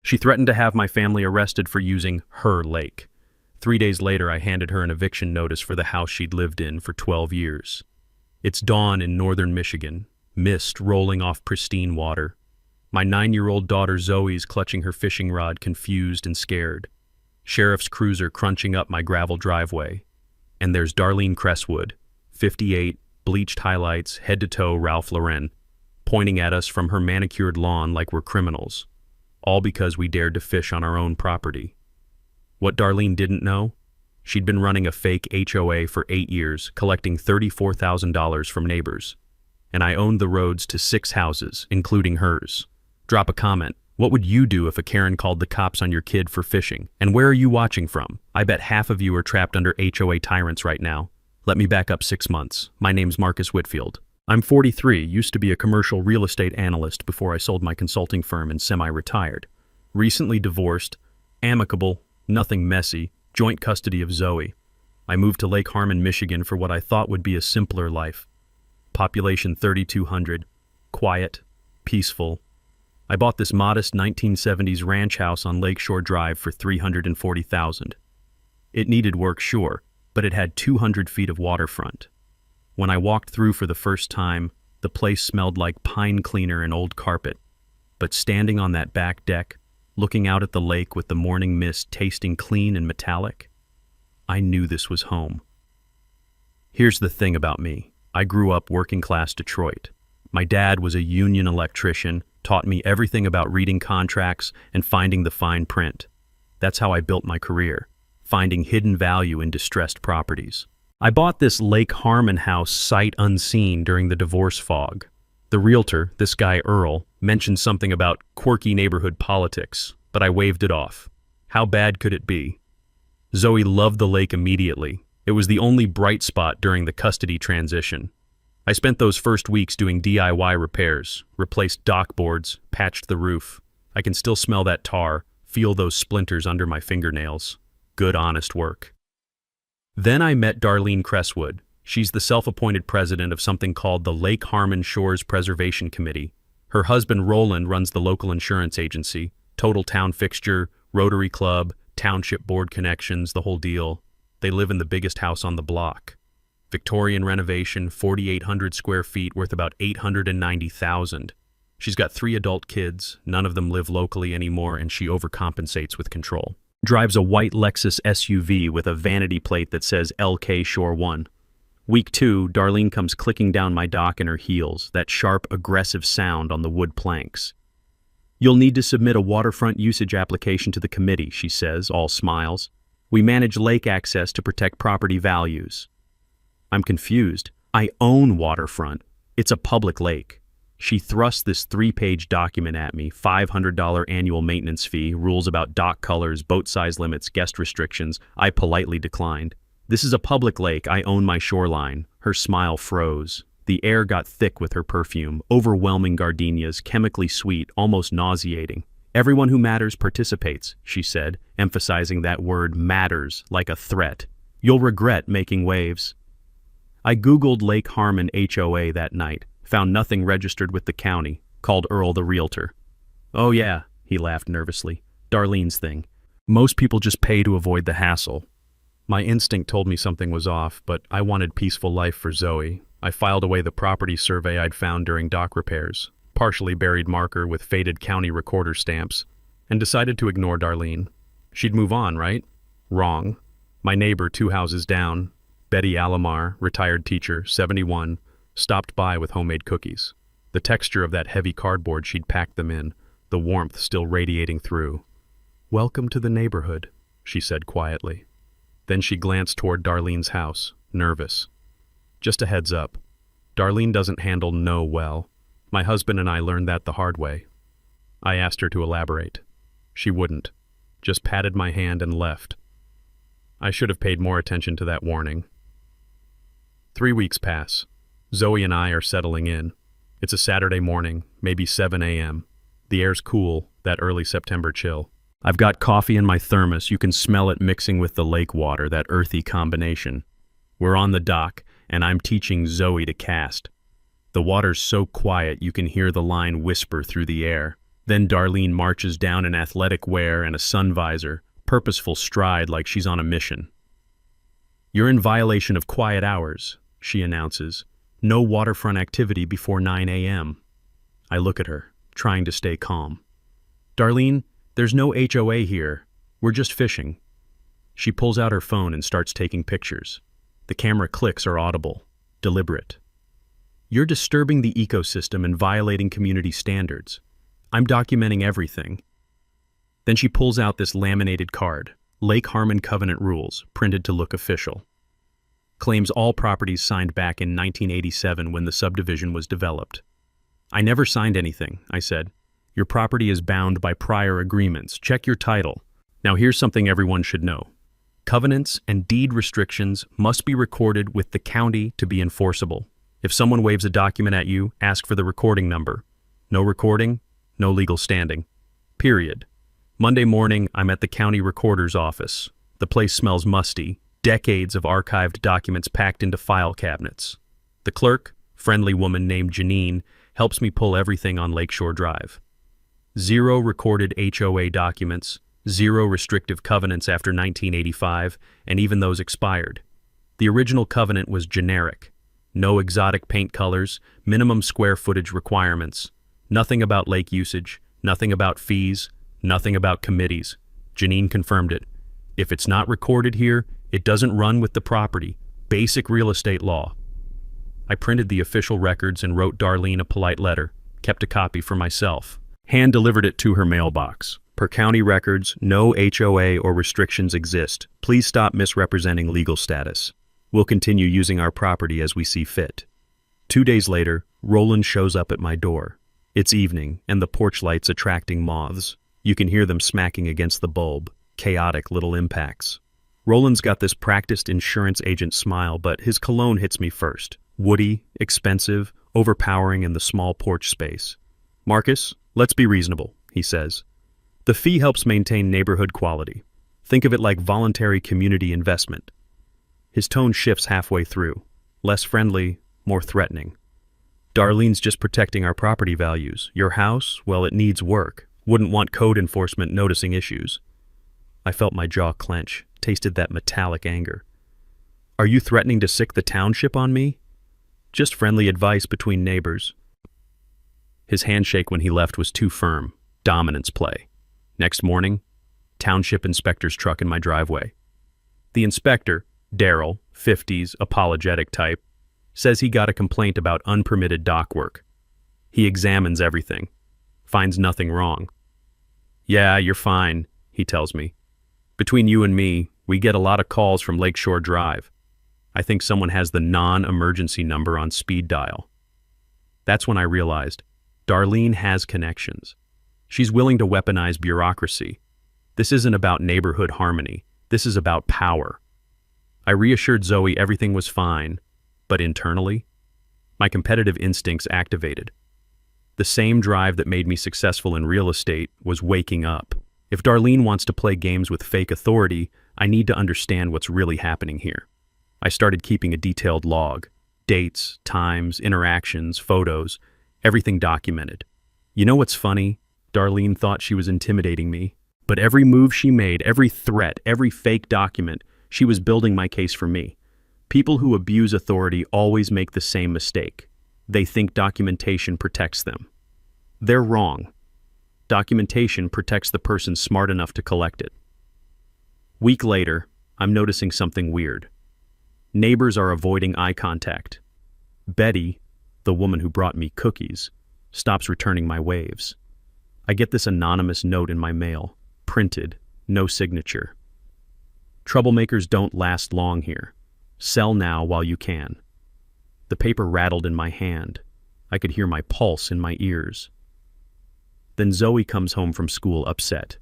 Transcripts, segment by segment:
She threatened to have my family arrested for using her lake. 3 days later, I handed her an eviction notice for the house she'd lived in for 12 years. It's dawn in northern Michigan, mist rolling off pristine water. My 9-year-old daughter Zoe's clutching her fishing rod, confused and scared. Sheriff's cruiser crunching up my gravel driveway. And there's Darlene Cresswood, 58, bleached highlights, head-to-toe Ralph Lauren, pointing at us from her manicured lawn like we're criminals. All because we dared to fish on our own property. What Darlene didn't know? She'd been running a fake HOA for 8 years, collecting $34,000 from neighbors. And I owned the roads to 6 houses, including hers. Drop a comment. What would you do if a Karen called the cops on your kid for fishing? And where are you watching from? I bet half of you are trapped under HOA tyrants right now. Let me back up 6 months. My name's Marcus Whitfield. I'm 43, used to be a commercial real estate analyst before I sold my consulting firm and semi-retired. Recently divorced, amicable, nothing messy, joint custody of Zoe. I moved to Lake Harmon, Michigan for what I thought would be a simpler life. Population 3,200, quiet, peaceful. I bought this modest 1970s ranch house on Lakeshore Drive for $340,000. It needed work, sure, but it had 200 feet of waterfront. When I walked through for the first time, the place smelled like pine cleaner and old carpet. But standing on that back deck, looking out at the lake with the morning mist tasting clean and metallic, I knew this was home. Here's the thing about me. I grew up working-class Detroit. My dad was a union electrician, taught me everything about reading contracts and finding the fine print. That's how I built my career, finding hidden value in distressed properties. I bought this Lake Harmon house sight unseen during the divorce fog. The realtor, this guy Earl, mentioned something about quirky neighborhood politics, but I waved it off. How bad could it be? Zoe loved the lake immediately. It was the only bright spot during the custody transition. I spent those first weeks doing DIY repairs, replaced dock boards, patched the roof. I can still smell that tar, feel those splinters under my fingernails. Good, honest work. Then I met Darlene Cresswood. She's the self-appointed president of something called the Lake Harmon Shores Preservation Committee. Her husband Roland runs the local insurance agency, total town fixture, Rotary Club, township board connections, the whole deal. They live in the biggest house on the block. Victorian renovation, 4,800 square feet, worth about $890,000. She's got 3 adult kids, none of them live locally anymore, and she overcompensates with control. Drives a white Lexus SUV with a vanity plate that says LK Shore 1. Week 2, Darlene comes clicking down my dock in her heels, that sharp, aggressive sound on the wood planks. You'll need to submit a waterfront usage application to the committee, she says, all smiles. We manage lake access to protect property values. I'm confused. I own waterfront. It's a public lake. She thrusts this 3-page document at me, $500 annual maintenance fee, rules about dock colors, boat size limits, guest restrictions. I politely declined. This is a public lake. I own my shoreline. Her smile froze. The air got thick with her perfume, overwhelming gardenias, chemically sweet, almost nauseating. Everyone who matters participates, she said, emphasizing that word matters like a threat. You'll regret making waves. I Googled Lake Harmon HOA that night, found nothing registered with the county, called Earl the realtor. Oh yeah, he laughed nervously. Darlene's thing. Most people just pay to avoid the hassle. My instinct told me something was off, but I wanted peaceful life for Zoe. I filed away the property survey I'd found during dock repairs, partially buried marker with faded county recorder stamps, and decided to ignore Darlene. She'd move on, right? Wrong. My neighbor 2 houses down, Betty Alomar, retired teacher, 71, stopped by with homemade cookies. The texture of that heavy cardboard she'd packed them in, the warmth still radiating through. Welcome to the neighborhood, she said quietly. Then she glanced toward Darlene's house, nervous. Just a heads up. Darlene doesn't handle no well. My husband and I learned that the hard way. I asked her to elaborate. She wouldn't. Just patted my hand and left. I should have paid more attention to that warning. 3 weeks pass. Zoe and I are settling in. It's a Saturday morning, maybe 7 a.m. The air's cool, that early September chill. I've got coffee in my thermos. You can smell it mixing with the lake water, that earthy combination. We're on the dock, and I'm teaching Zoe to cast. The water's so quiet you can hear the line whisper through the air. Then Darlene marches down in athletic wear and a sun visor, purposeful stride like she's on a mission. "You're in violation of quiet hours," she announces. "No waterfront activity before 9 a.m. I look at her, trying to stay calm. "Darlene, there's no HOA here. We're just fishing." She pulls out her phone and starts taking pictures. The camera clicks are audible, deliberate. "You're disturbing the ecosystem and violating community standards. I'm documenting everything." Then she pulls out this laminated card, Lake Harmon Covenant Rules, printed to look official. Claims all properties signed back in 1987 when the subdivision was developed. "I never signed anything," I said. "Your property is bound by prior agreements. Check your title." Now here's something everyone should know. Covenants and deed restrictions must be recorded with the county to be enforceable. If someone waves a document at you, ask for the recording number. No recording, no legal standing. Period. Monday morning, I'm at the county recorder's office. The place smells musty, decades of archived documents packed into file cabinets. The clerk, friendly woman named Janine, helps me pull everything on Lakeshore Drive. 0 recorded HOA documents, 0 restrictive covenants after 1985, and even those expired. The original covenant was generic. No exotic paint colors, minimum square footage requirements. Nothing about lake usage, nothing about fees, nothing about committees. Janine confirmed it. If it's not recorded here, it doesn't run with the property. Basic real estate law. I printed the official records and wrote Darlene a polite letter, kept a copy for myself. Hand-delivered it to her mailbox. Per county records, no HOA or restrictions exist. Please stop misrepresenting legal status. We'll continue using our property as we see fit. 2 days later, Roland shows up at my door. It's evening, and the porch light's attracting moths. You can hear them smacking against the bulb. Chaotic little impacts. Roland's got this practiced insurance agent smile, but his cologne hits me first. Woody, expensive, overpowering in the small porch space. "Marcus, let's be reasonable," he says. "The fee helps maintain neighborhood quality. Think of it like voluntary community investment." His tone shifts halfway through. Less friendly, more threatening. "Darlene's just protecting our property values. Your house, well, it needs work. Wouldn't want code enforcement noticing issues." I felt my jaw clench, tasted that metallic anger. "Are you threatening to sick the township on me?" "Just friendly advice between neighbors." His handshake when he left was too firm. Dominance play. Next morning, township inspector's truck in my driveway. The inspector, Daryl, 50s, apologetic type, says he got a complaint about unpermitted dock work. He examines everything, finds nothing wrong. "Yeah, you're fine," he tells me. "Between you and me, we get a lot of calls from Lakeshore Drive. I think someone has the non-emergency number on speed dial." That's when I realized Darlene has connections. She's willing to weaponize bureaucracy. This isn't about neighborhood harmony. This is about power. I reassured Zoe everything was fine, but internally, my competitive instincts activated. The same drive that made me successful in real estate was waking up. If Darlene wants to play games with fake authority, I need to understand what's really happening here. I started keeping a detailed log. Dates, times, interactions, photos, everything documented. You know what's funny? Darlene thought she was intimidating me, but every move she made, every threat, every fake document, she was building my case for me. People who abuse authority always make the same mistake. They think documentation protects them. They're wrong. Documentation protects the person smart enough to collect it. Week later, I'm noticing something weird. Neighbors are avoiding eye contact. Betty, the woman who brought me cookies, stops returning my waves. I get this anonymous note in my mail, printed, no signature. "Troublemakers don't last long here. Sell now while you can." The paper rattled in my hand. I could hear my pulse in my ears. Then Zoe comes home from school upset.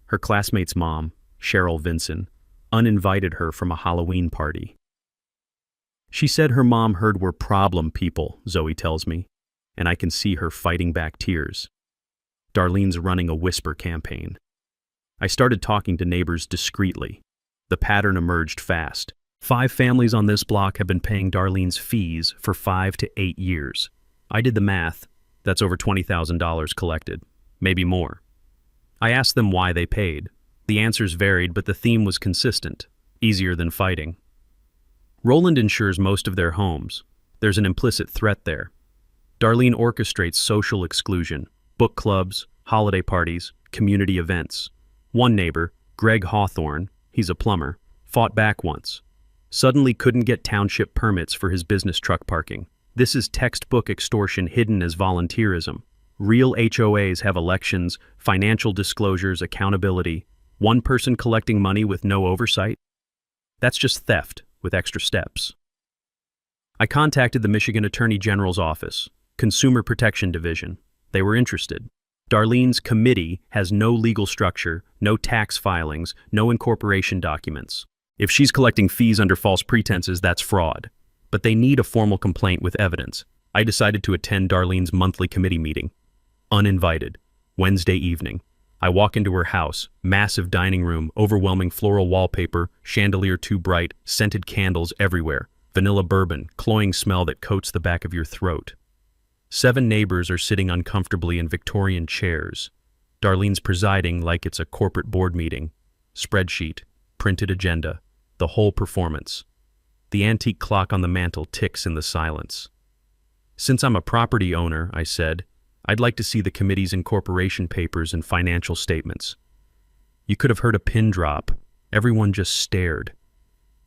Her classmate's mom, Cheryl Vinson, uninvited her from a Halloween party. She said her mom heard we're problem people, Zoe tells me, and I can see her fighting back tears. Darlene's running a whisper campaign. I started talking to neighbors discreetly. The pattern emerged fast. 5 families on this block have been paying Darlene's fees for 5 to 8 years. I did the math. That's over $20,000 collected. maybe more. I asked them why they paid. The answers varied, but the theme was consistent: easier than fighting. Roland insures most of their homes. There's an implicit threat there. Darlene orchestrates social exclusion, book clubs, holiday parties, community events. One neighbor, Greg Hawthorne, he's a plumber, fought back once. Suddenly couldn't get township permits for his business truck parking. This is textbook extortion hidden as volunteerism. Real HOAs have elections, financial disclosures, accountability. One person collecting money with no oversight? That's just theft with extra steps. I contacted the Michigan Attorney General's office, Consumer Protection Division. They were interested. Darlene's committee has no legal structure, no tax filings, no incorporation documents. If she's collecting fees under false pretenses, that's fraud. But they need a formal complaint with evidence. I decided to attend Darlene's monthly committee meeting. Uninvited. Wednesday evening. I walk into her house, massive dining room, overwhelming floral wallpaper, chandelier too bright, scented candles everywhere, vanilla bourbon, cloying smell that coats the back of your throat. 7 neighbors are sitting uncomfortably in Victorian chairs. Darlene's presiding like it's a corporate board meeting. Spreadsheet, printed agenda, the whole performance. The antique clock on the mantel ticks in the silence. Since I'm a property owner, I said, I'd like to see the committee's incorporation papers and financial statements. You could have heard a pin drop. Everyone just stared.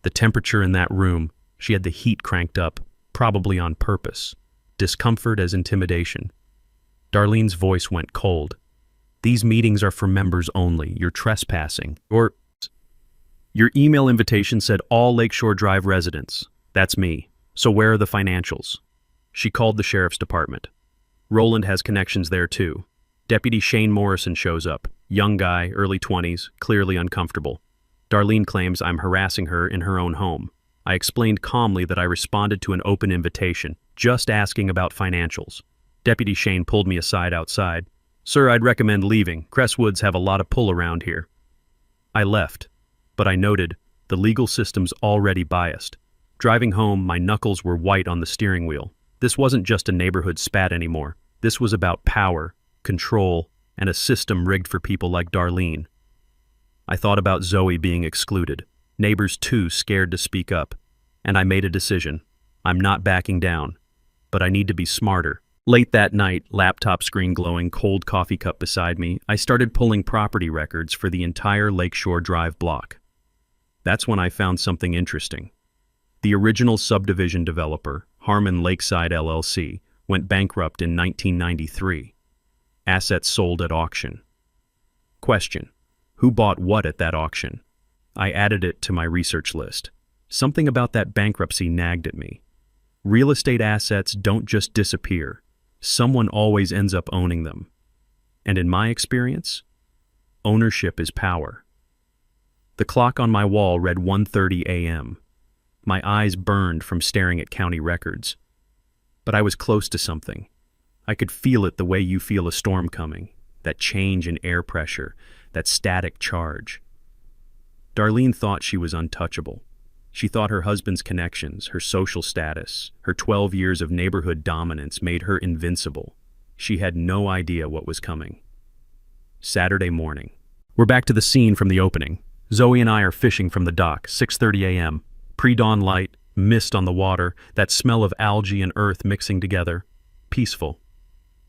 The temperature in that room, she had the heat cranked up, probably on purpose. Discomfort as intimidation. Darlene's voice went cold. These meetings are for members only. You're trespassing. Your email invitation said all Lakeshore Drive residents. That's me. So where are the financials? She called the sheriff's department. Roland has connections there too. Deputy Shane Morrison shows up. Young guy, early 20s, clearly uncomfortable. Darlene claims I'm harassing her in her own home. I explained calmly that I responded to an open invitation, just asking about financials. Deputy Shane pulled me aside outside. Sir, I'd recommend leaving. Crestwoods have a lot of pull around here. I left, but I noted the legal system's already biased. Driving home, my knuckles were white on the steering wheel. This wasn't just a neighborhood spat anymore. This was about power, control, and a system rigged for people like Darlene. I thought about Zoe being excluded. Neighbors too scared to speak up. And I made a decision. I'm not backing down. But I need to be smarter. Late that night, laptop screen glowing, cold coffee cup beside me, I started pulling property records for the entire Lakeshore Drive block. That's when I found something interesting. The original subdivision developer, Harmon Lakeside LLC, went bankrupt in 1993. Assets sold at auction. Question: who bought what at that auction? I added it to my research list. Something about that bankruptcy nagged at me. Real estate assets don't just disappear. Someone always ends up owning them. And in my experience, ownership is power. The clock on my wall read 1:30 a.m. My eyes burned from staring at county records. But I was close to something. I could feel it the way you feel a storm coming, that change in air pressure, that static charge. Darlene thought she was untouchable. She thought her husband's connections, her social status, her 12 years of neighborhood dominance made her invincible. She had no idea what was coming. Saturday morning. We're back to the scene from the opening. Zoe and I are fishing from the dock, 6:30 a.m. Pre-dawn light, mist on the water, that smell of algae and earth mixing together. Peaceful.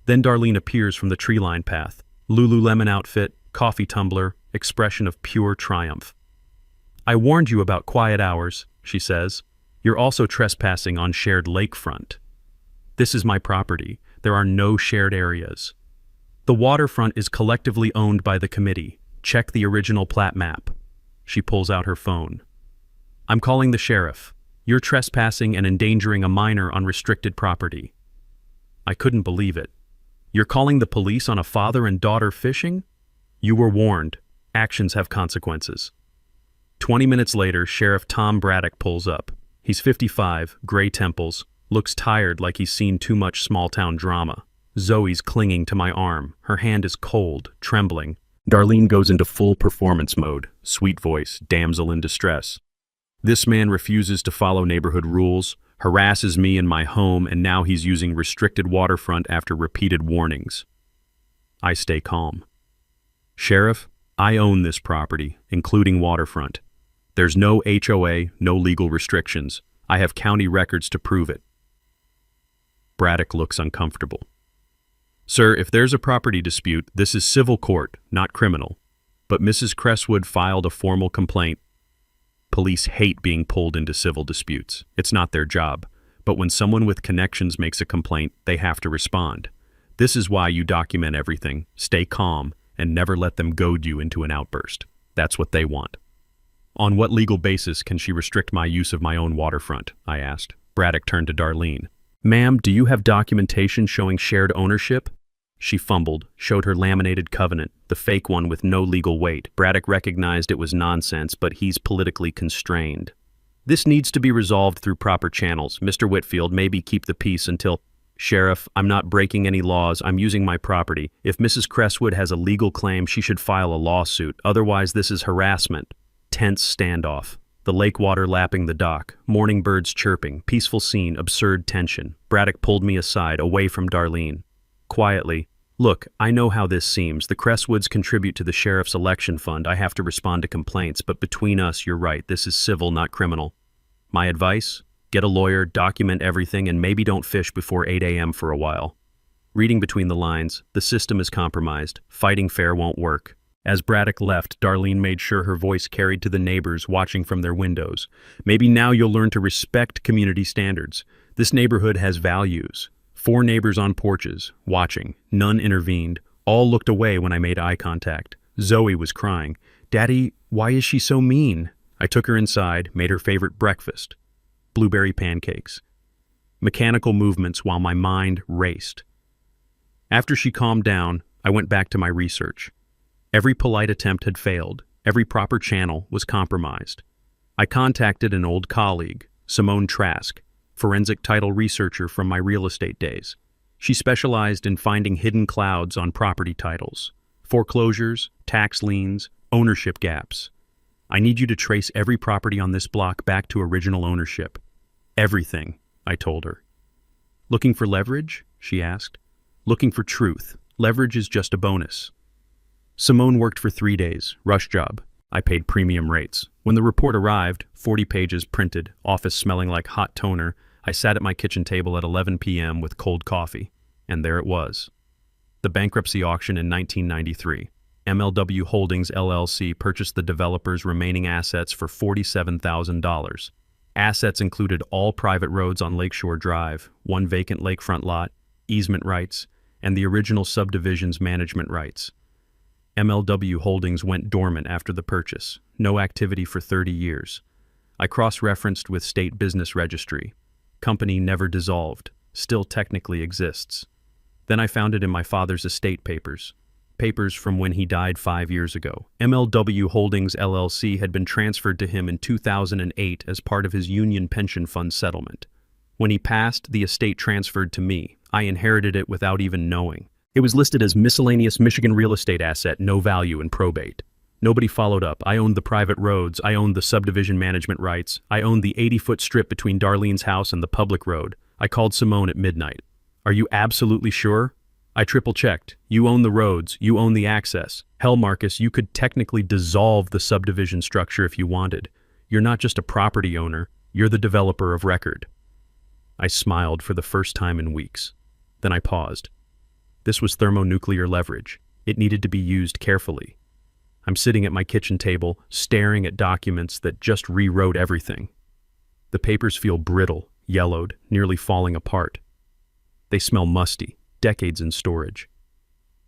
Then Darlene appears from the tree-line path. Lululemon outfit, coffee tumbler, expression of pure triumph. I warned you about quiet hours, she says. You're also trespassing on shared lakefront. This is my property. There are no shared areas. The waterfront is collectively owned by the committee. Check the original plat map. She pulls out her phone. I'm calling the sheriff. You're trespassing and endangering a minor on restricted property. I couldn't believe it. You're calling the police on a father and daughter fishing? You were warned. Actions have consequences. 20 minutes later, Sheriff Tom Braddock pulls up. He's 55, gray temples, looks tired like he's seen too much small-town drama. Zoe's clinging to my arm. Her hand is cold, trembling. Darlene goes into full performance mode, sweet voice, damsel in distress. This man refuses to follow neighborhood rules, harasses me in my home, and now he's using restricted waterfront after repeated warnings. I stay calm. Sheriff, I own this property, including waterfront. There's no HOA, no legal restrictions. I have county records to prove it. Braddock looks uncomfortable. Sir, if there's a property dispute, this is civil court, not criminal. But Mrs. Cresswood filed a formal complaint. Police hate being pulled into civil disputes. It's not their job. But when someone with connections makes a complaint, they have to respond. This is why you document everything, stay calm, and never let them goad you into an outburst. That's what they want. On what legal basis can she restrict my use of my own waterfront? I asked. Braddock turned to Darlene. Ma'am, do you have documentation showing shared ownership? She fumbled, showed her laminated covenant, the fake one with no legal weight. Braddock recognized it was nonsense, but he's politically constrained. This needs to be resolved through proper channels. Mr. Whitfield, maybe keep the peace until... Sheriff, I'm not breaking any laws. I'm using my property. If Mrs. Cresswood has a legal claim, she should file a lawsuit. Otherwise, this is harassment. Tense standoff. The lake water lapping the dock. Morning birds chirping. Peaceful scene. Absurd tension. Braddock pulled me aside, away from Darlene. Quietly, look, I know how this seems. The Cresswoods contribute to the sheriff's election fund. I have to respond to complaints, but between us, you're right. This is civil, not criminal. My advice? Get a lawyer, document everything, and maybe don't fish before 8 a.m. for a while. Reading between the lines, the system is compromised. Fighting fair won't work. As Braddock left, Darlene made sure her voice carried to the neighbors watching from their windows. Maybe now you'll learn to respect community standards. This neighborhood has values. 4 neighbors on porches, watching. None intervened. All looked away when I made eye contact. Zoe was crying. Daddy, why is she so mean? I took her inside, made her favorite breakfast. Blueberry pancakes. Mechanical movements while my mind raced. After she calmed down, I went back to my research. Every polite attempt had failed. Every proper channel was compromised. I contacted an old colleague, Simone Trask, forensic title researcher from my real estate days. She specialized in finding hidden clouds on property titles, foreclosures, tax liens, ownership gaps. I need you to trace every property on this block back to original ownership. Everything, I told her. Looking for leverage? She asked. Looking for truth. Leverage is just a bonus. Simone worked for 3 days, rush job. I paid premium rates. When the report arrived, 40 pages printed, office smelling like hot toner, I sat at my kitchen table at 11 p.m. with cold coffee. And there it was. The bankruptcy auction in 1993. MLW Holdings LLC purchased the developer's remaining assets for $47,000. Assets included all private roads on Lakeshore Drive, 1 vacant lakefront lot, easement rights, and the original subdivision's management rights. MLW Holdings went dormant after the purchase, no activity for 30 years. I cross-referenced with State Business Registry. Company never dissolved, still technically exists. Then I found it in my father's estate papers. Papers from when he died 5 years ago. MLW Holdings LLC had been transferred to him in 2008 as part of his union pension fund settlement. When he passed, the estate transferred to me. I inherited it without even knowing. It was listed as miscellaneous Michigan real estate asset, no value in probate. Nobody followed up. I owned the private roads. I owned the subdivision management rights. I owned the 80-foot strip between Darlene's house and the public road. I called Simone at midnight. Are you absolutely sure? I triple-checked. You own the roads. You own the access. Hell, Marcus, you could technically dissolve the subdivision structure if you wanted. You're not just a property owner. You're the developer of record. I smiled for the first time in weeks. Then I paused. This was thermonuclear leverage. It needed to be used carefully. I'm sitting at my kitchen table, staring at documents that just rewrote everything. The papers feel brittle, yellowed, nearly falling apart. They smell musty. Decades in storage.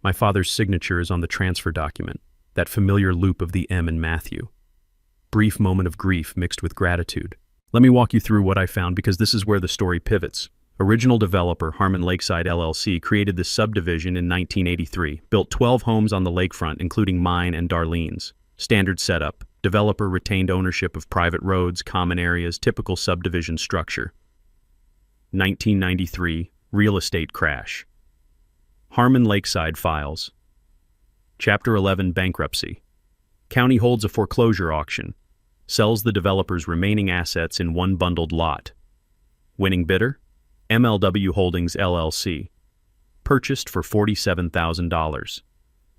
My father's signature is on the transfer document, that familiar loop of the M in Matthew. Brief moment of grief mixed with gratitude. Let me walk you through what I found because this is where the story pivots. Original developer Harmon Lakeside LLC created this subdivision in 1983, built 12 homes on the lakefront including mine and Darlene's. Standard setup. Developer retained ownership of private roads, common areas, typical subdivision structure. 1993, real estate crash. Harmon Lakeside files. Chapter 11 bankruptcy. County holds a foreclosure auction. Sells the developer's remaining assets in one bundled lot. Winning bidder? MLW Holdings LLC. purchased for $47,000.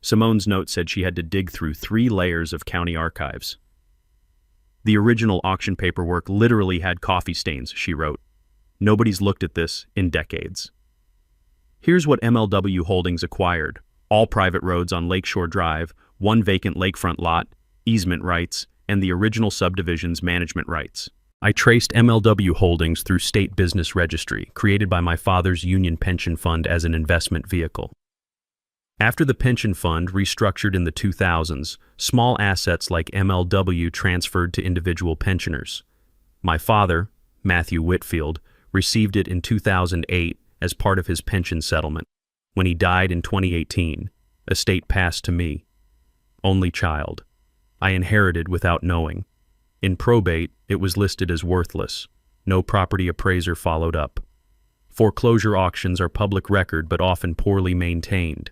Simone's note said she had to dig through 3 layers of county archives. The original auction paperwork literally had coffee stains, she wrote. Nobody's looked at this in decades. Here's what MLW Holdings acquired: all private roads on Lakeshore Drive, 1 vacant lakefront lot, easement rights, and the original subdivision's management rights. I traced MLW Holdings through State Business Registry, created by my father's union pension fund as an investment vehicle. After the pension fund restructured in the 2000s, small assets like MLW transferred to individual pensioners. My father, Matthew Whitfield, received it in 2008 as part of his pension settlement. When he died in 2018, estate passed to me. Only child. I inherited without knowing. In probate, it was listed as worthless. No property appraiser followed up. Foreclosure auctions are public record but often poorly maintained.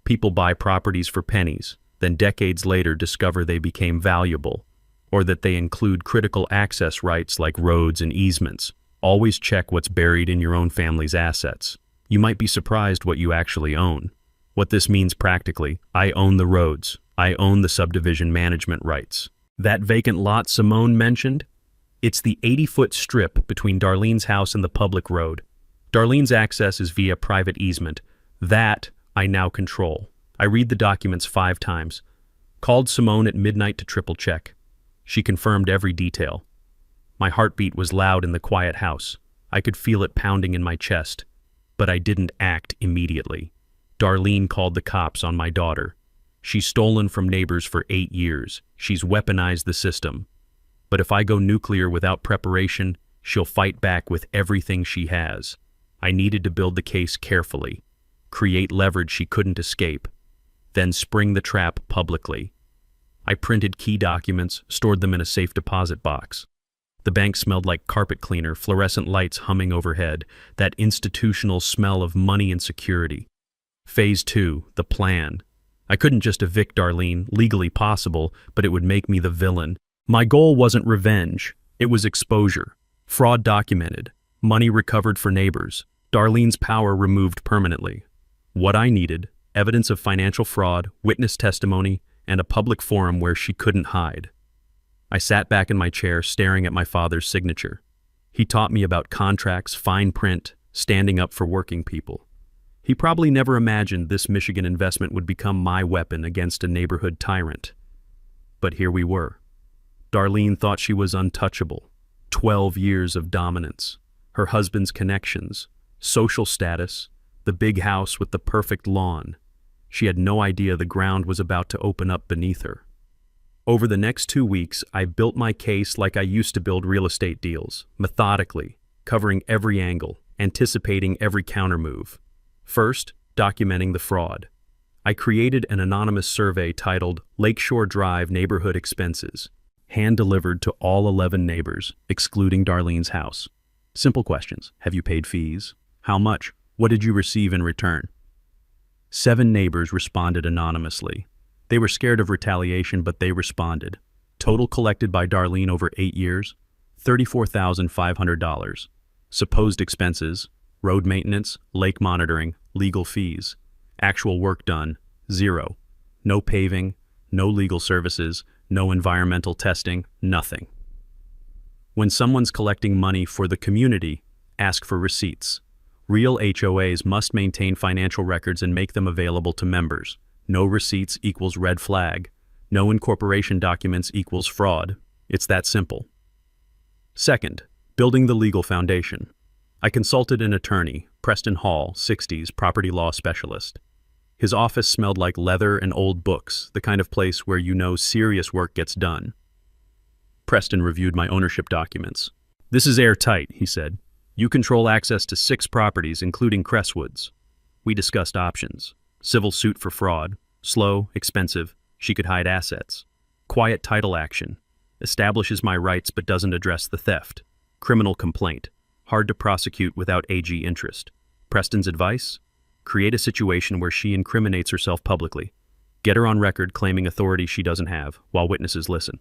People buy properties for pennies, then decades later discover they became valuable, or that they include critical access rights like roads and easements. Always check what's buried in your own family's assets. You might be surprised what you actually own. What this means practically: I own the roads. I own the subdivision management rights. That vacant lot Simone mentioned? It's the 80-foot strip between Darlene's house and the public road. Darlene's access is via private easement. That I now control. I read the documents 5 times. Called Simone at midnight to triple check. She confirmed every detail. My heartbeat was loud in the quiet house. I could feel it pounding in my chest. But I didn't act immediately. Darlene called the cops on my daughter. She's stolen from neighbors for 8 years. She's weaponized the system. But if I go nuclear without preparation, she'll fight back with everything she has. I needed to build the case carefully, create leverage she couldn't escape, then spring the trap publicly. I printed key documents, stored them in a safe deposit box. The bank smelled like carpet cleaner, fluorescent lights humming overhead, that institutional smell of money and security. Phase 2, the plan. I couldn't just evict Darlene, legally possible, but it would make me the villain. My goal wasn't revenge, it was exposure. Fraud documented, money recovered for neighbors, Darlene's power removed permanently. What I needed: evidence of financial fraud, witness testimony, and a public forum where she couldn't hide. I sat back in my chair staring at my father's signature. He taught me about contracts, fine print, standing up for working people. He probably never imagined this Michigan investment would become my weapon against a neighborhood tyrant. But here we were. Darlene thought she was untouchable. 12 years of dominance. Her husband's connections, social status, the big house with the perfect lawn. She had no idea the ground was about to open up beneath her. Over the next 2 weeks, I built my case like I used to build real estate deals, methodically, covering every angle, anticipating every countermove. First, documenting the fraud. I created an anonymous survey titled Lakeshore Drive Neighborhood Expenses, hand-delivered to all 11 neighbors, excluding Darlene's house. Simple questions. Have you paid fees? How much? What did you receive in return? 7 neighbors responded anonymously. They were scared of retaliation, but they responded. Total collected by Darlene over 8 years, $34,500. Supposed expenses: road maintenance, lake monitoring, legal fees. Actual work done: 0. No paving, no legal services, no environmental testing, nothing. When someone's collecting money for the community, ask for receipts. Real HOAs must maintain financial records and make them available to members. No receipts equals red flag. No incorporation documents equals fraud. It's that simple. Second, building the legal foundation. I consulted an attorney, Preston Hall, 60s, property law specialist. His office smelled like leather and old books, the kind of place where you know serious work gets done. Preston reviewed my ownership documents. "This is airtight," he said. "You control access to 6 properties, including Crestwoods." We discussed options. Civil suit for fraud. Slow, expensive. She could hide assets. Quiet title action. Establishes my rights but doesn't address the theft. Criminal complaint. Hard to prosecute without AG interest. Preston's advice? Create a situation where she incriminates herself publicly. Get her on record claiming authority she doesn't have, while witnesses listen.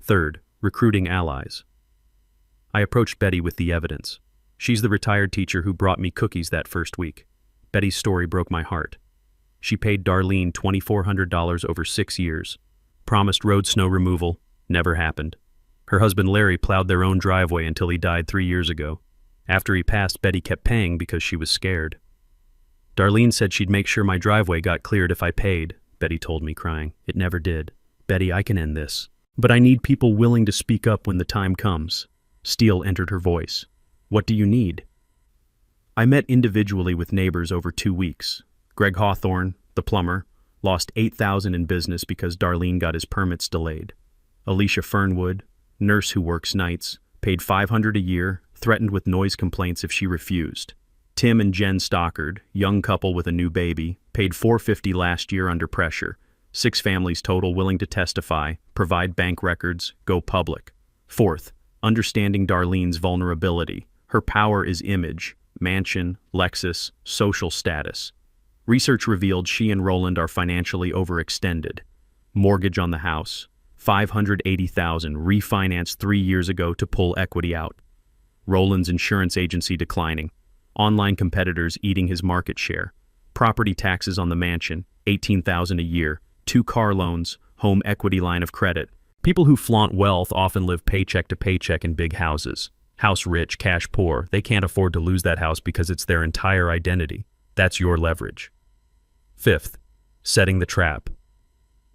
Third, recruiting allies. I approached Betty with the evidence. She's the retired teacher who brought me cookies that first week. Betty's story broke my heart. She paid Darlene $2,400 over 6 years. Promised road snow removal, never happened. Her husband Larry plowed their own driveway until he died 3 years ago. After he passed, Betty kept paying because she was scared. Darlene said she'd make sure my driveway got cleared if I paid, Betty told me, crying. It never did. Betty, I can end this. But I need people willing to speak up when the time comes. Steel entered her voice. What do you need? I met individually with neighbors over 2 weeks. Greg Hawthorne, the plumber, lost $8,000 in business because Darlene got his permits delayed. Alicia Fernwood, nurse who works nights, paid $500 a year, threatened with noise complaints if she refused. Tim and Jen Stockard, young couple with a new baby, paid $450 last year under pressure. 6 families total willing to testify, provide bank records, go public. Fourth, understanding Darlene's vulnerability. Her power is image, mansion, Lexus, social status. Research revealed she and Roland are financially overextended. Mortgage on the house, $580,000 refinanced 3 years ago to pull equity out. Roland's insurance agency declining. Online competitors eating his market share. Property taxes on the mansion, $18,000 a year. 2 car loans, home equity line of credit. People who flaunt wealth often live paycheck to paycheck in big houses. House rich, cash poor. They can't afford to lose that house because it's their entire identity. That's your leverage. Fifth, setting the trap.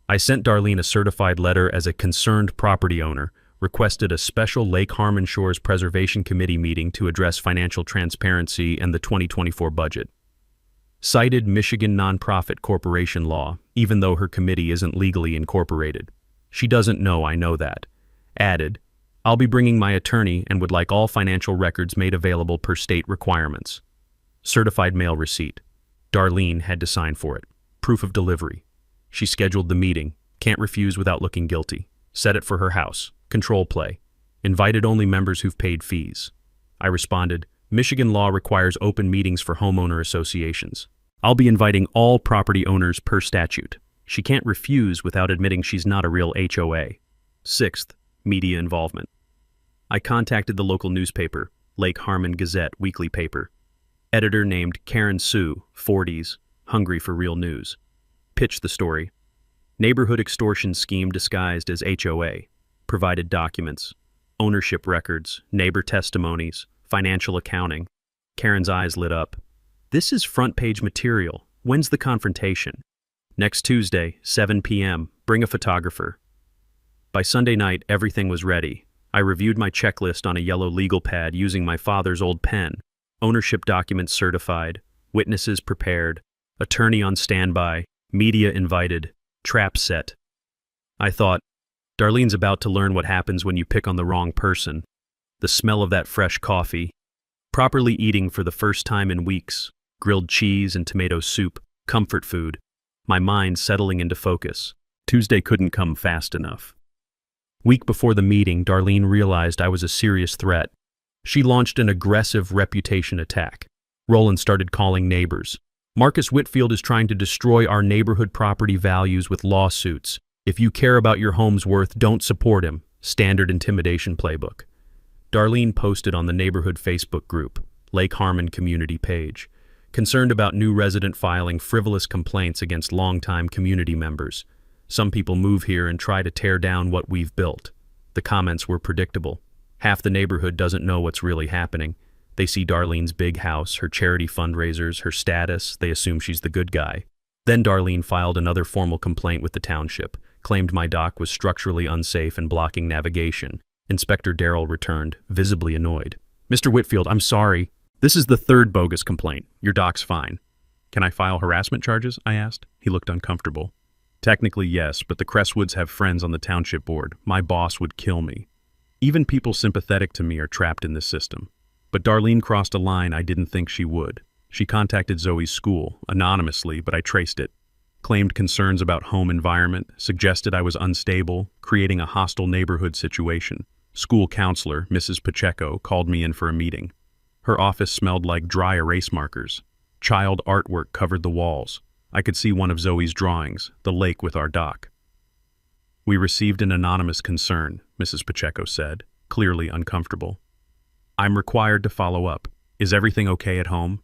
I sent Darlene a certified letter as a concerned property owner, requested a special Lake Harmon Shores Preservation Committee meeting to address financial transparency and the 2024 budget. Cited Michigan nonprofit corporation law, even though her committee isn't legally incorporated. She doesn't know I know that. Added, I'll be bringing my attorney and would like all financial records made available per state requirements. Certified mail receipt. Darlene had to sign for it. Proof of delivery. She scheduled the meeting. Can't refuse without looking guilty. Set it for her house. Control play. Invited only members who've paid fees. I responded, Michigan law requires open meetings for homeowner associations. I'll be inviting all property owners per statute. She can't refuse without admitting she's not a real HOA. Sixth, media involvement. I contacted the local newspaper, Lake Harmon Gazette weekly paper. Editor named Karen Sue, 40s, hungry for real news. Pitched the story. Neighborhood extortion scheme disguised as HOA. Provided documents, ownership records, neighbor testimonies, financial accounting. Karen's eyes lit up. This is front page material. When's the confrontation? Next Tuesday, 7 p.m. Bring a photographer. By Sunday night, everything was ready. I reviewed my checklist on a yellow legal pad using my father's old pen. Ownership documents certified, witnesses prepared, attorney on standby, media invited, trap set. I thought, Darlene's about to learn what happens when you pick on the wrong person. The smell of that fresh coffee. Properly eating for the first time in weeks. Grilled cheese and tomato soup. Comfort food. My mind settling into focus. Tuesday couldn't come fast enough. Week before the meeting, Darlene realized I was a serious threat. She launched an aggressive reputation attack. Roland started calling neighbors. Marcus Whitfield is trying to destroy our neighborhood property values with lawsuits. If you care about your home's worth, don't support him. Standard intimidation playbook. Darlene posted on the neighborhood Facebook group, Lake Harmon community page, concerned about new resident filing frivolous complaints against longtime community members. Some people move here and try to tear down what we've built. The comments were predictable. Half the neighborhood doesn't know what's really happening. They see Darlene's big house, her charity fundraisers, her status. They assume she's the good guy. Then Darlene filed another formal complaint with the township, claimed my dock was structurally unsafe and blocking navigation. Inspector Darrell returned, visibly annoyed. Mr. Whitfield, I'm sorry. This is the 3rd bogus complaint. Your dock's fine. Can I file harassment charges? I asked. He looked uncomfortable. Technically, yes, but the Crestwoods have friends on the township board. My boss would kill me. Even people sympathetic to me are trapped in this system. But Darlene crossed a line I didn't think she would. She contacted Zoe's school, anonymously, but I traced it. Claimed concerns about home environment, suggested I was unstable, creating a hostile neighborhood situation. School counselor, Mrs. Pacheco, called me in for a meeting. Her office smelled like dry erase markers. Child artwork covered the walls. I could see one of Zoe's drawings, the lake with our dock. We received an anonymous concern, Mrs. Pacheco said, clearly uncomfortable. I'm required to follow up. Is everything okay at home?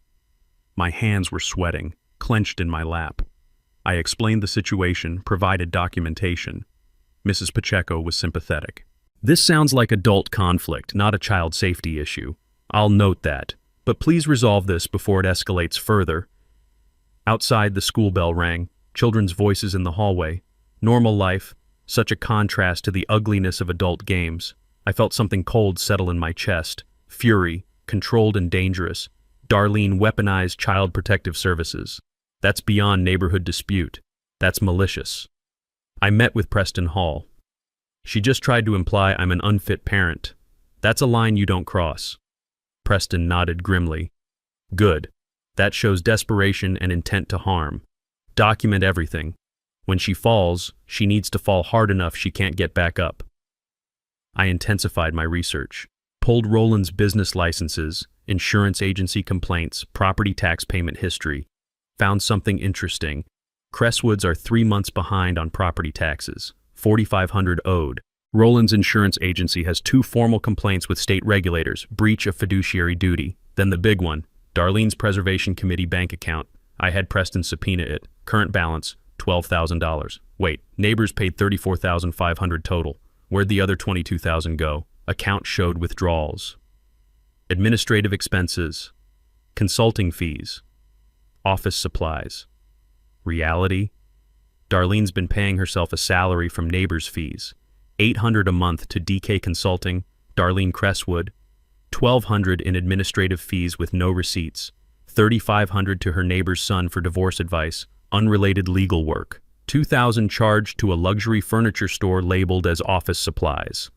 My hands were sweating, clenched in my lap. I explained the situation, provided documentation. Mrs. Pacheco was sympathetic. This sounds like adult conflict, not a child safety issue. I'll note that, but please resolve this before it escalates further. Outside, the school bell rang, children's voices in the hallway. Normal life, such a contrast to the ugliness of adult games. I felt something cold settle in my chest. Fury, controlled and dangerous. Darlene weaponized Child Protective Services. That's beyond neighborhood dispute. That's malicious. I met with Preston Hall. She just tried to imply I'm an unfit parent. That's a line you don't cross. Preston nodded grimly. Good. That shows desperation and intent to harm. Document everything. When she falls, she needs to fall hard enough she can't get back up. I intensified my research. Pulled Roland's business licenses, insurance agency complaints, property tax payment history. Found something interesting. Crestwoods are 3 months behind on property taxes. $4,500 owed. Roland's insurance agency has 2 formal complaints with state regulators, breach of fiduciary duty. Then the big one, Darlene's Preservation Committee bank account. I had Preston subpoena it. Current balance, $12,000. Wait, neighbors paid $34,500 total. Where'd the other $22,000 go? Account showed withdrawals. Administrative expenses. Consulting fees. Office supplies. Reality? Darlene's been paying herself a salary from neighbors' fees. $800 a month to DK Consulting, Darlene Crestwood, $1,200 in administrative fees with no receipts, $3,500 to her neighbor's son for divorce advice, unrelated legal work, $2,000 charged to a luxury furniture store labeled as office supplies.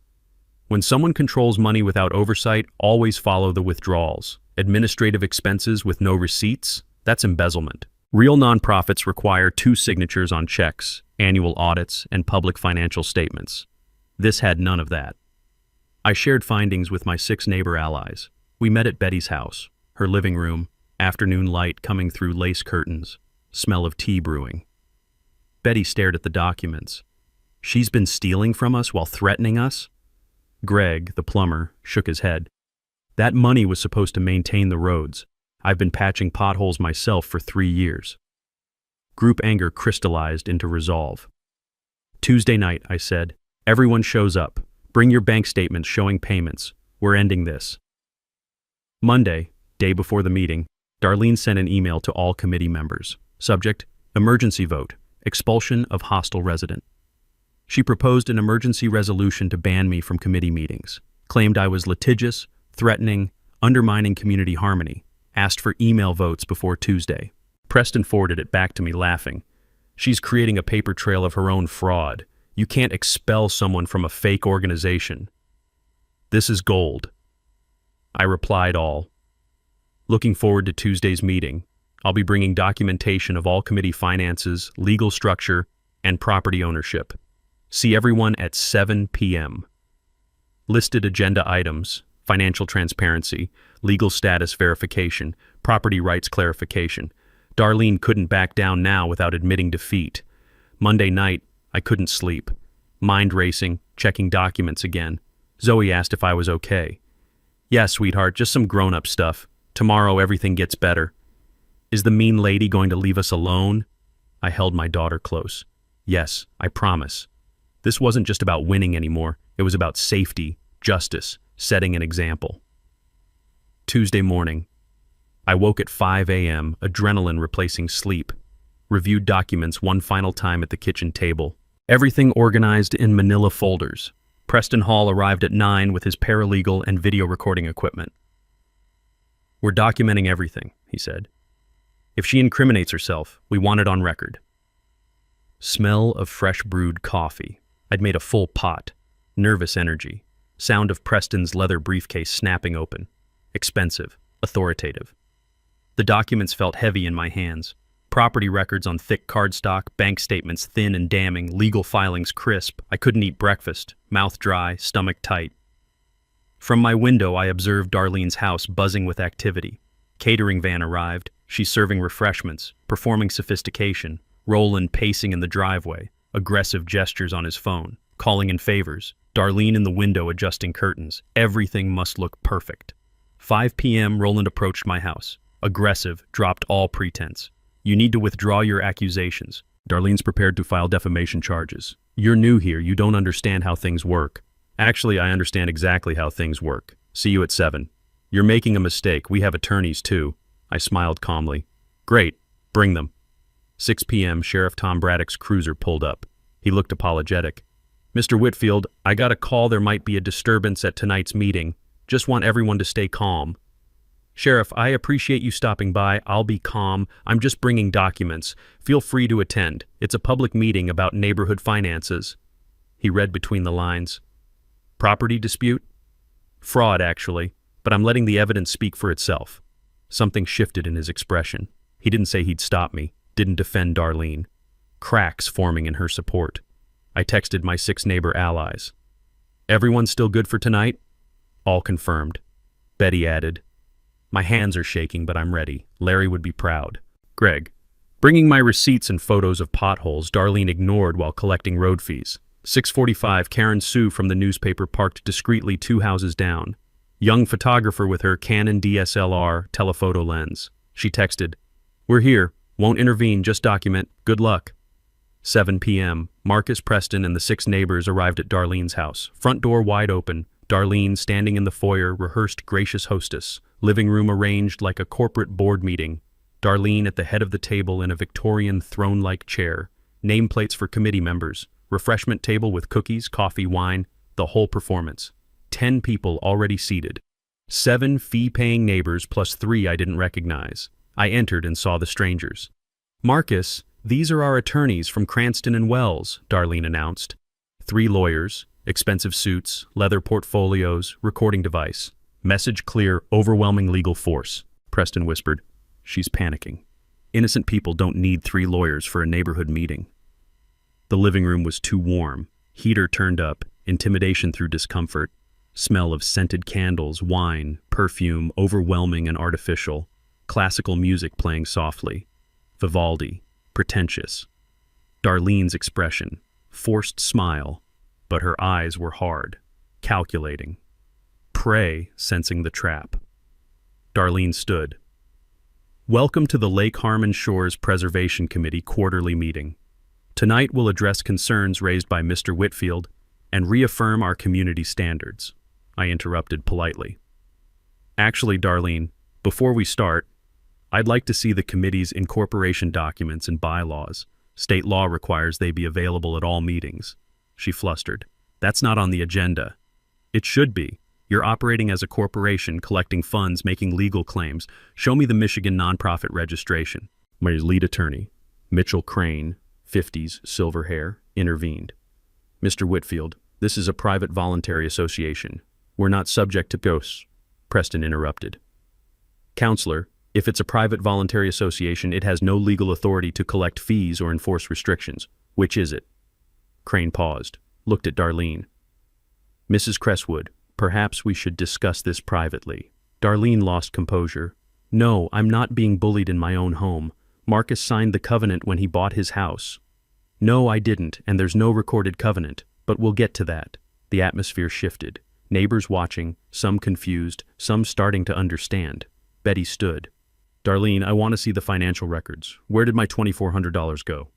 When someone controls money without oversight, always follow the withdrawals. Administrative expenses with no receipts, that's embezzlement. Real nonprofits require 2 signatures on checks, annual audits, and public financial statements. This had none of that. I shared findings with my 6 neighbor allies. We met at Betty's house, her living room, afternoon light coming through lace curtains, smell of tea brewing. Betty stared at the documents. She's been stealing from us while threatening us? Greg, the plumber, shook his head. That money was supposed to maintain the roads. I've been patching potholes myself for 3 years. Group anger crystallized into resolve. Tuesday night, I said, everyone shows up. Bring your bank statements showing payments. We're ending this. Monday, day before the meeting, Darlene sent an email to all committee members. Subject, emergency vote, expulsion of hostile resident. She proposed an emergency resolution to ban me from committee meetings, claimed I was litigious, threatening, undermining community harmony, asked for email votes before Tuesday. Preston forwarded it back to me laughing. She's creating a paper trail of her own fraud. You can't expel someone from a fake organization. This is gold. I replied all. Looking forward to Tuesday's meeting. I'll be bringing documentation of all committee finances, legal structure, and property ownership. See everyone at 7 p.m. Listed agenda items, financial transparency, legal status verification, property rights clarification. Darlene couldn't back down now without admitting defeat. Monday night, I couldn't sleep. Mind racing, checking documents again. Zoe asked if I was okay. Yeah, sweetheart, just some grown-up stuff. Tomorrow everything gets better. Is the mean lady going to leave us alone? I held my daughter close. Yes, I promise. This wasn't just about winning anymore. It was about safety, justice, setting an example. Tuesday morning. I woke at 5 a.m., adrenaline replacing sleep. Reviewed documents one final time at the kitchen table. Everything organized in manila folders. Preston Hall arrived at 9 with his paralegal and video recording equipment. We're documenting everything, he said. If she incriminates herself, we want it on record. Smell of fresh brewed coffee. I'd made a full pot. Nervous energy. Sound of Preston's leather briefcase snapping open. Expensive. Authoritative. The documents felt heavy in my hands. Property records on thick cardstock, bank statements thin and damning, legal filings crisp. I couldn't eat breakfast. Mouth dry, stomach tight. From my window, I observed Darlene's house buzzing with activity. Catering van arrived. She's serving refreshments, performing sophistication. Roland pacing in the driveway, aggressive gestures on his phone, calling in favors. Darlene in the window adjusting curtains. Everything must look perfect. 5 p.m., Roland approached my house. aggressive, dropped all pretense. You need to withdraw your accusations. Darlene's prepared to file defamation charges. You're new here, you don't understand how things work. Actually, I understand exactly how things work. See you at 7. You're making a mistake, we have attorneys too. I smiled calmly. Great, bring them. 6 p.m., Sheriff Tom Braddock's cruiser pulled up. He looked apologetic. Mr. Whitfield, I got a call there might be a disturbance at tonight's meeting. Just want everyone to stay calm. Sheriff, I appreciate you stopping by. I'll be calm. I'm just bringing documents. Feel free to attend. It's a public meeting about neighborhood finances. He read between the lines. Property dispute? Fraud, actually, but I'm letting the evidence speak for itself. Something shifted in his expression. He didn't say he'd stop me, didn't defend Darlene. Cracks forming in her support. I texted my 6 neighbor allies. Everyone still good for tonight? All confirmed. Betty added, my hands are shaking, but I'm ready. Larry would be proud. Greg. Bringing my receipts and photos of potholes Darlene ignored while collecting road fees. 6:45, Karen Sue from the newspaper parked discreetly 2 houses down. Young photographer with her Canon DSLR telephoto lens. She texted, we're here. Won't intervene, just document. Good luck. 7 p.m., Marcus Preston and the 6 neighbors arrived at Darlene's house. Front door wide open. Darlene standing in the foyer, rehearsed gracious hostess. Living room arranged like a corporate board meeting. Darlene at the head of the table in a Victorian throne-like chair. Nameplates for committee members. Refreshment table with cookies, coffee, wine. The whole performance. 10 people already seated. 7 fee-paying neighbors plus 3 I didn't recognize. I entered and saw the strangers. Marcus, these are our attorneys from Cranston and Wells, Darlene announced. 3 lawyers, expensive suits, leather portfolios, recording device. Message clear, overwhelming legal force. Preston whispered, she's panicking. Innocent people don't need 3 lawyers for a neighborhood meeting. The living room was too warm. Heater turned up, intimidation through discomfort. Smell of scented candles, wine, perfume, overwhelming and artificial. Classical music playing softly. Vivaldi, pretentious. Darlene's expression, forced smile, but her eyes were hard, calculating. Prey, sensing the trap. Darlene stood. Welcome to the Lake Harmon Shores Preservation Committee quarterly meeting. Tonight we'll address concerns raised by Mr. Whitfield and reaffirm our community standards. I interrupted politely. Actually, Darlene, before we start, I'd like to see the committee's incorporation documents and bylaws. State law requires they be available at all meetings. She flustered. That's not on the agenda. It should be. You're operating as a corporation, collecting funds, making legal claims. Show me the Michigan nonprofit registration. My lead attorney, Mitchell Crane, 50s, silver hair, intervened. Mr. Whitfield, this is a private voluntary association. We're not subject to ghosts. Preston interrupted. Counselor, if it's a private voluntary association, it has no legal authority to collect fees or enforce restrictions. Which is it? Crane paused, looked at Darlene. Mrs. Cresswood, perhaps we should discuss this privately. Darlene lost composure. No, I'm not being bullied in my own home. Marcus signed the covenant when he bought his house. No, I didn't, and there's no recorded covenant, but we'll get to that. The atmosphere shifted. Neighbors watching, some confused, some starting to understand. Betty stood. Darlene, I want to see the financial records. Where did my $2,400 go?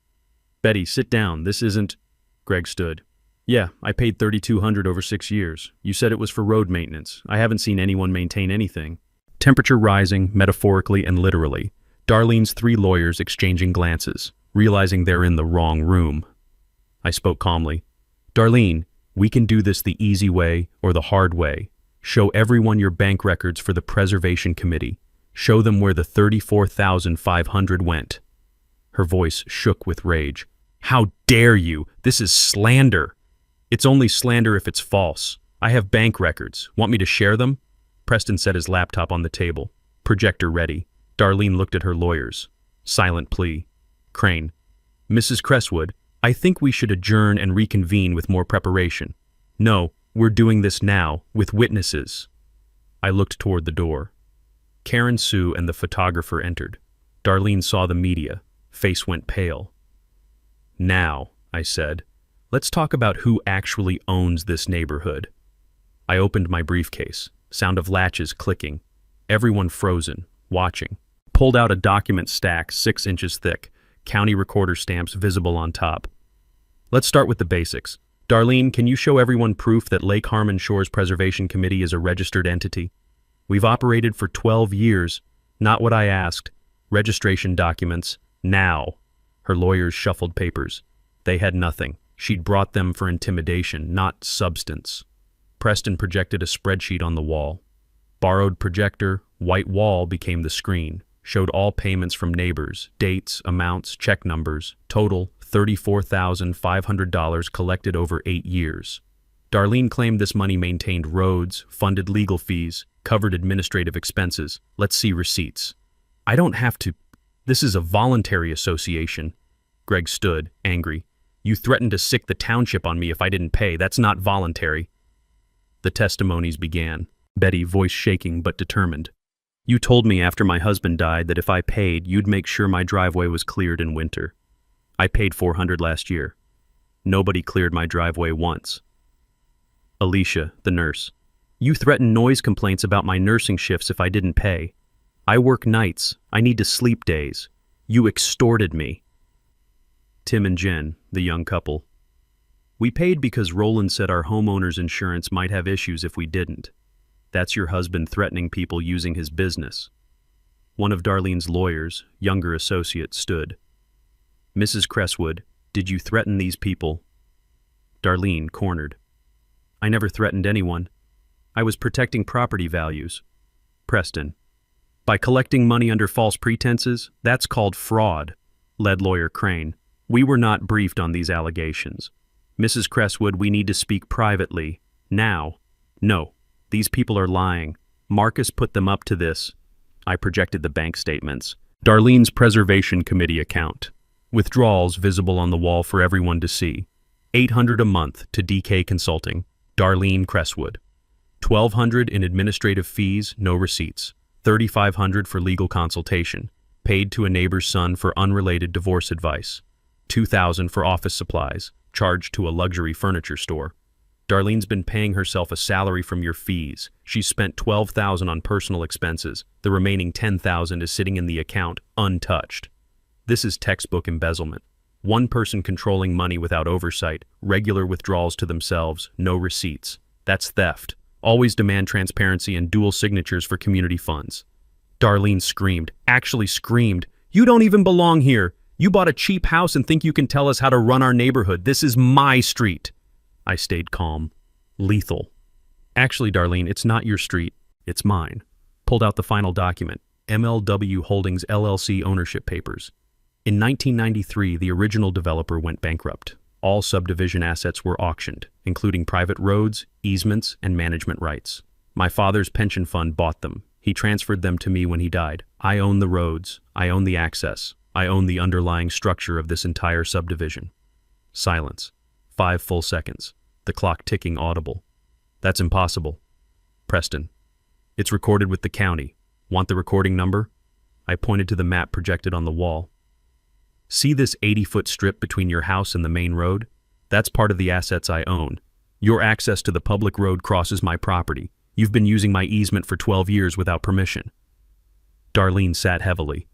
Betty, sit down. This isn't... Greg stood. Yeah, I paid $3,200 over 6 years. You said it was for road maintenance. I haven't seen anyone maintain anything. Temperature rising, metaphorically and literally. Darlene's 3 lawyers exchanging glances, realizing they're in the wrong room. I spoke calmly. Darlene, we can do this the easy way or the hard way. Show everyone your bank records for the Preservation Committee. Show them where the $34,500 went. Her voice shook with rage. How dare you? This is slander. It's only slander if it's false. I have bank records. Want me to share them? Preston set his laptop on the table. Projector ready. Darlene looked at her lawyers. Silent plea. Crane. Mrs. Cresswood, I think we should adjourn and reconvene with more preparation. No, we're doing this now, with witnesses. I looked toward the door. Karen Sue and the photographer entered. Darlene saw the media. Face went pale. Now, I said, let's talk about who actually owns this neighborhood. I opened my briefcase. Sound of latches clicking. Everyone frozen, watching. pulled out a document stack 6 inches thick, county recorder stamps visible on top. Let's start with the basics. Darlene, can you show everyone proof that Lake Harmon Shores Preservation Committee is a registered entity? We've operated for 12 years. Not what I asked. Registration documents. Now. Her lawyers shuffled papers. They had nothing. She'd brought them for intimidation, not substance. Preston projected a spreadsheet on the wall. Borrowed projector, white wall became the screen. Showed all payments from neighbors, dates, amounts, check numbers. Total, $34,500 collected over 8 years. Darlene claimed this money maintained roads, funded legal fees, covered administrative expenses. Let's see receipts. I don't have to. This is a voluntary association. Greg stood, angry. You threatened to sick the township on me if I didn't pay. That's not voluntary. The testimonies began. Betty, voice shaking but determined. You told me after my husband died that if I paid, you'd make sure my driveway was cleared in winter. I paid $400 last year. Nobody cleared my driveway once. Alicia, the nurse. You threatened noise complaints about my nursing shifts if I didn't pay. I work nights. I need to sleep days. You extorted me. Tim and Jen, the young couple. We paid because Roland said our homeowner's insurance might have issues if we didn't. That's your husband threatening people using his business. One of Darlene's lawyers, younger associate, stood. Mrs. Cresswood, did you threaten these people? Darlene cornered. I never threatened anyone. I was protecting property values. Preston. By collecting money under false pretenses, that's called fraud, led lawyer Crane. We were not briefed on these allegations. Mrs. Cresswood, we need to speak privately. Now. No, these people are lying. Marcus put them up to this. I projected the bank statements. Darlene's Preservation Committee account. Withdrawals visible on the wall for everyone to see. $800 a month to DK Consulting. Darlene Cresswood. $1,200 in administrative fees, no receipts. $3,500 for legal consultation. Paid to a neighbor's son for unrelated divorce advice. $2,000 for office supplies. Charged to a luxury furniture store. Darlene's been paying herself a salary from your fees. She's spent $12,000 on personal expenses. The remaining $10,000 is sitting in the account, untouched. This is textbook embezzlement. One person controlling money without oversight, regular withdrawals to themselves, no receipts. That's theft. Always demand transparency and dual signatures for community funds. Darlene screamed, actually screamed, "You don't even belong here. You bought a cheap house and think you can tell us how to run our neighborhood. This is my street." I stayed calm. Lethal. Actually, Darlene, it's not your street. It's mine. Pulled out the final document. MLW Holdings LLC ownership papers. In 1993, the original developer went bankrupt. All subdivision assets were auctioned, including private roads, easements, and management rights. My father's pension fund bought them. He transferred them to me when he died. I own the roads. I own the access. I own the underlying structure of this entire subdivision. Silence. 5 full seconds. The clock ticking audible. That's impossible. Preston. It's recorded with the county. Want the recording number? I pointed to the map projected on the wall. See this 80-foot strip between your house and the main road? That's part of the assets I own. Your access to the public road crosses my property. You've been using my easement for 12 years without permission. Darlene sat heavily.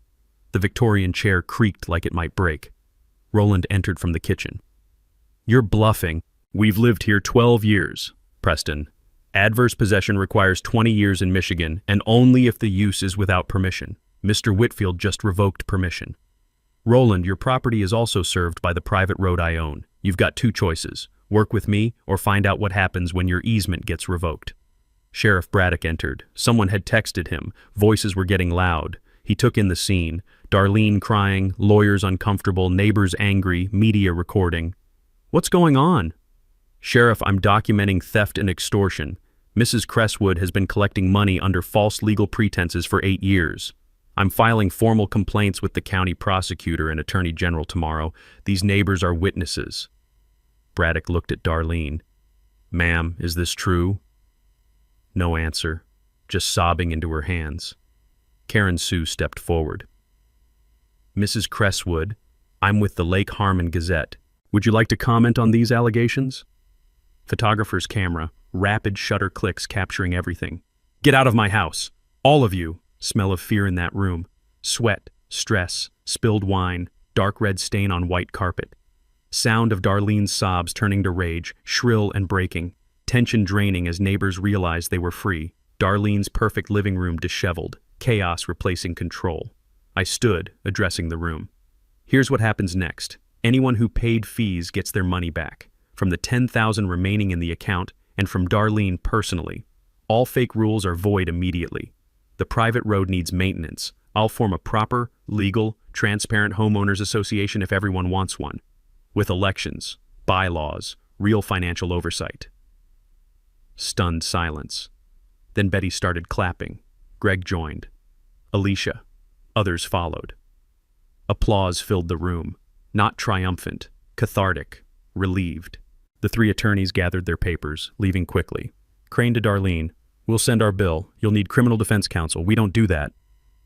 The Victorian chair creaked like it might break. Roland entered from the kitchen. You're bluffing. We've lived here 12 years, Preston. Adverse possession requires 20 years in Michigan, and only if the use is without permission. Mr. Whitfield just revoked permission. Roland, your property is also served by the private road I own. You've got 2 choices. Work with me or find out what happens when your easement gets revoked. Sheriff Braddock entered. Someone had texted him. Voices were getting loud. He took in the scene. Darlene crying, lawyers uncomfortable, neighbors angry, media recording. What's going on? Sheriff, I'm documenting theft and extortion. Mrs. Cresswood has been collecting money under false legal pretenses for 8 years. I'm filing formal complaints with the county prosecutor and attorney general tomorrow. These neighbors are witnesses. Braddock looked at Darlene. Ma'am, is this true? No answer, just sobbing into her hands. Karen Sue stepped forward. Mrs. Cresswood, I'm with the Lake Harmon Gazette. Would you like to comment on these allegations? Photographer's camera, rapid shutter clicks capturing everything. Get out of my house, all of you. Smell of fear in that room. Sweat, stress, spilled wine, dark red stain on white carpet. Sound of Darlene's sobs turning to rage, shrill and breaking. Tension draining as neighbors realized they were free. Darlene's perfect living room disheveled, chaos replacing control. I stood, addressing the room. Here's what happens next. Anyone who paid fees gets their money back, from the $10,000 remaining in the account and from Darlene personally. All fake rules are void immediately. The private road needs maintenance. I'll form a proper, legal, transparent homeowners association if everyone wants one, with elections, bylaws, real financial oversight. Stunned silence. Then Betty started clapping. Greg joined. Alicia. Others followed. Applause filled the room. Not triumphant, cathartic, relieved. The three attorneys gathered their papers, leaving quickly. Crane to Darlene. We'll send our bill. You'll need criminal defense counsel. We don't do that.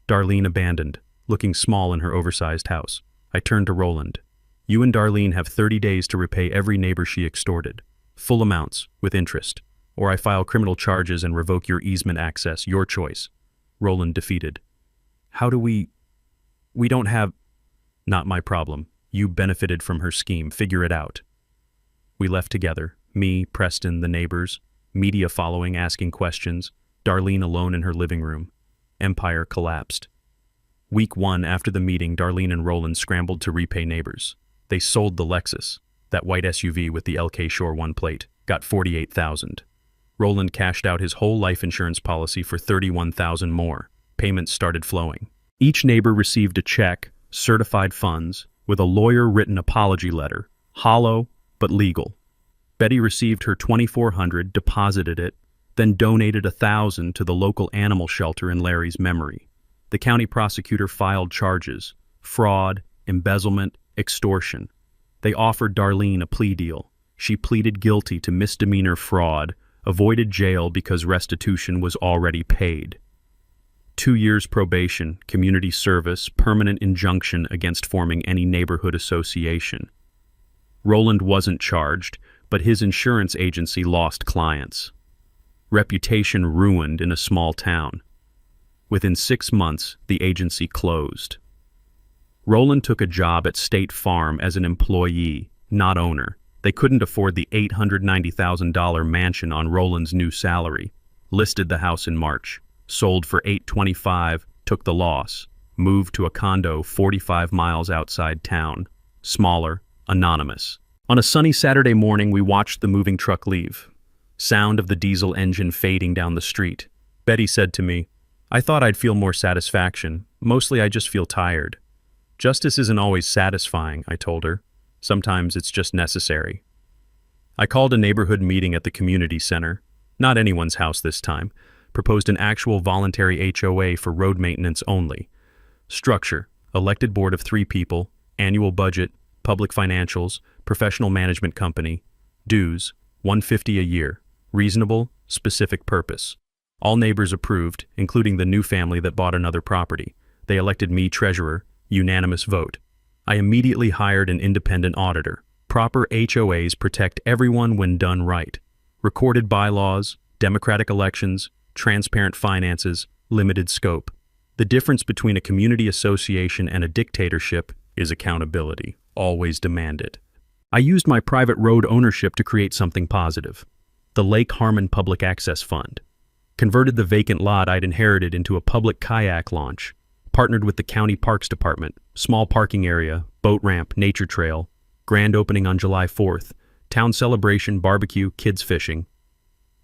Darlene abandoned, looking small in her oversized house. I turned to Roland. You and Darlene have 30 days to repay every neighbor she extorted. Full amounts, with interest. Or I file criminal charges and revoke your easement access, your choice. Roland defeated. How do we don't have... Not my problem. You benefited from her scheme. Figure it out. We left together. Me, Preston, the neighbors, media following, asking questions, Darlene alone in her living room. Empire collapsed. Week 1 after the meeting, Darlene and Roland scrambled to repay neighbors. They sold the Lexus, that white SUV with the LK Shore 1 plate, got $48,000. Roland cashed out his whole life insurance policy for $31,000 more. Payments started flowing. Each neighbor received a check, certified funds, with a lawyer-written apology letter, hollow but legal. Betty received her $2,400, deposited it, then donated $1,000 to the local animal shelter in Larry's memory. The county prosecutor filed charges: fraud, embezzlement, extortion. They offered Darlene a plea deal. She pleaded guilty to misdemeanor fraud, avoided jail because restitution was already paid. 2 years probation, community service, permanent injunction against forming any neighborhood association. Roland wasn't charged, but his insurance agency lost clients. Reputation ruined in a small town. Within 6 months, the agency closed. Roland took a job at State Farm as an employee, not owner. They couldn't afford the $890,000 mansion on Roland's new salary. Listed the house in March. Sold for $825,000, took the loss. Moved to a condo 45 miles outside town. Smaller, anonymous. On a sunny Saturday morning, we watched the moving truck leave. Sound of the diesel engine fading down the street. Betty said to me, I thought I'd feel more satisfaction. Mostly I just feel tired. Justice isn't always satisfying, I told her. Sometimes it's just necessary. I called a neighborhood meeting at the community center. Not anyone's house this time. Proposed an actual voluntary HOA for road maintenance only. Structure: elected board of 3 people, annual budget, public financials, professional management company. Dues: $150 a year. Reasonable, specific purpose. All neighbors approved, including the new family that bought another property. They elected me treasurer, unanimous vote. I immediately hired an independent auditor. Proper HOAs protect everyone when done right. Recorded bylaws, democratic elections, transparent finances, limited scope. The difference between a community association and a dictatorship is accountability, always demanded. I used my private road ownership to create something positive. The Lake Harmon Public Access Fund. Converted the vacant lot I'd inherited into a public kayak launch. Partnered with the County Parks Department. Small parking area, boat ramp, nature trail. Grand opening on July 4th. Town celebration, barbecue, kids fishing.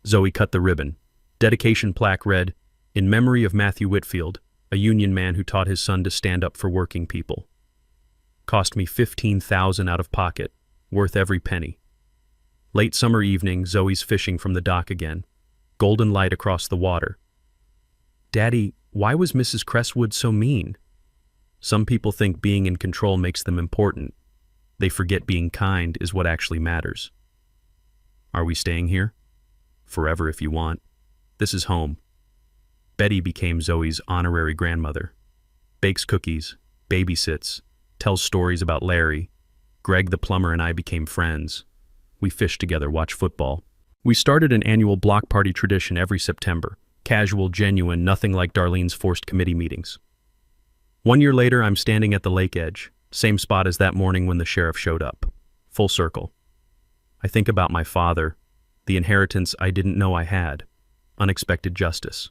Zoe cut the ribbon. Dedication plaque read, "In memory of Matthew Whitfield, a union man who taught his son to stand up for working people." Cost me $15,000 out of pocket, worth every penny. Late summer evening, Zoe's fishing from the dock again. Golden light across the water. Daddy, why was Mrs. Crestwood so mean? Some people think being in control makes them important. They forget being kind is what actually matters. Are we staying here? Forever if you want. This is home. Betty became Zoe's honorary grandmother. Bakes cookies, babysits, tells stories about Larry. Greg the plumber and I became friends. We fished together, watch football. We started an annual block party tradition every September. Casual, genuine, nothing like Darlene's forced committee meetings. 1 year later, I'm standing at the lake edge, same spot as that morning when the sheriff showed up. Full circle. I think about my father, the inheritance I didn't know I had, unexpected justice.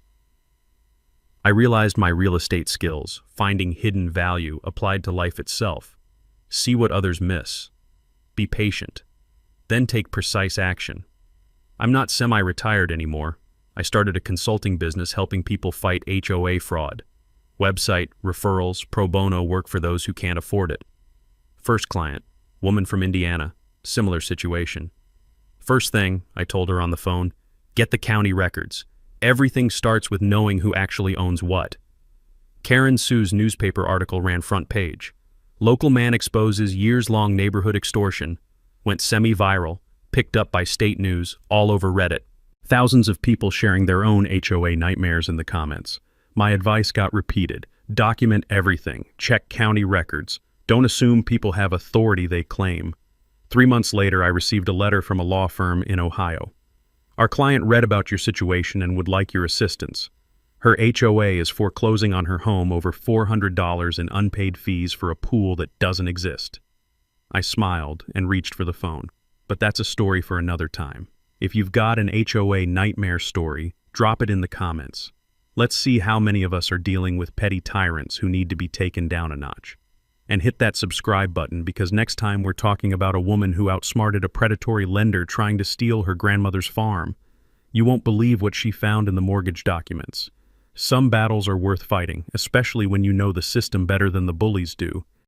I realized my real estate skills, finding hidden value applied to life itself. See what others miss. Be patient. Then take precise action. I'm not semi-retired anymore. I started a consulting business helping people fight HOA fraud. Website, referrals, pro bono work for those who can't afford it. First client, woman from Indiana, similar situation. First thing, I told her on the phone, get the county records. Everything starts with knowing who actually owns what. Karen Sue's newspaper article ran front page. Local man exposes years-long neighborhood extortion. Went semi-viral, picked up by state news, all over Reddit. Thousands of people sharing their own HOA nightmares in the comments. My advice got repeated. Document everything. Check county records. Don't assume people have authority they claim. 3 months later, I received a letter from a law firm in Ohio. Our client read about your situation and would like your assistance. Her HOA is foreclosing on her home over $400 in unpaid fees for a pool that doesn't exist. I smiled and reached for the phone. But that's a story for another time. If you've got an HOA nightmare story, drop it in the comments. Let's see how many of us are dealing with petty tyrants who need to be taken down a notch. And hit that subscribe button because next time we're talking about a woman who outsmarted a predatory lender trying to steal her grandmother's farm. You won't believe what she found in the mortgage documents. Some battles are worth fighting, especially when you know the system better than the bullies do.